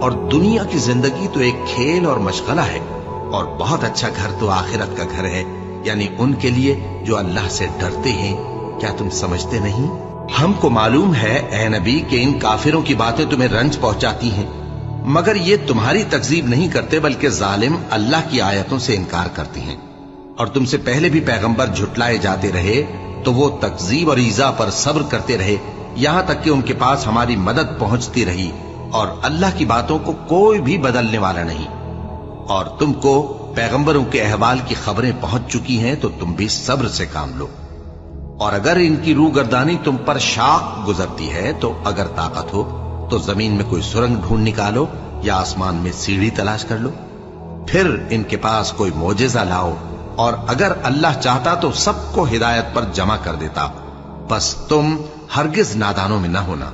اور دنیا کی زندگی تو ایک کھیل اور مشغلہ ہے، اور بہت اچھا گھر تو آخرت کا گھر ہے، یعنی ان کے لیے جو اللہ سے ڈرتے ہیں۔ کیا تم سمجھتے نہیں؟ ہم کو معلوم ہے اے نبی کہ ان کافروں کی باتیں تمہیں رنج پہنچاتی ہیں، مگر یہ تمہاری تکذیب نہیں کرتے بلکہ ظالم اللہ کی آیتوں سے انکار کرتے ہیں۔ اور تم سے پہلے بھی پیغمبر جھٹلائے جاتے رہے تو وہ تکذیب اور ایذا پر صبر کرتے رہے، یہاں تک کہ ان کے پاس ہماری مدد پہنچتی رہی، اور اللہ کی باتوں کو کوئی بھی بدلنے والا نہیں۔ اور تم کو پیغمبروں کے احوال کی خبریں پہنچ چکی ہیں تو تم بھی صبر سے کام لو۔ اور اگر ان کی روگردانی تم پر شاق گزرتی ہے تو اگر طاقت ہو تو زمین میں کوئی سرنگ ڈھونڈ نکالو یا آسمان میں سیڑھی تلاش کر لو، پھر ان کے پاس کوئی معجزہ لاؤ، اور اگر اللہ چاہتا تو سب کو ہدایت پر جمع کر دیتا، بس تم ہرگز نادانوں میں نہ ہونا۔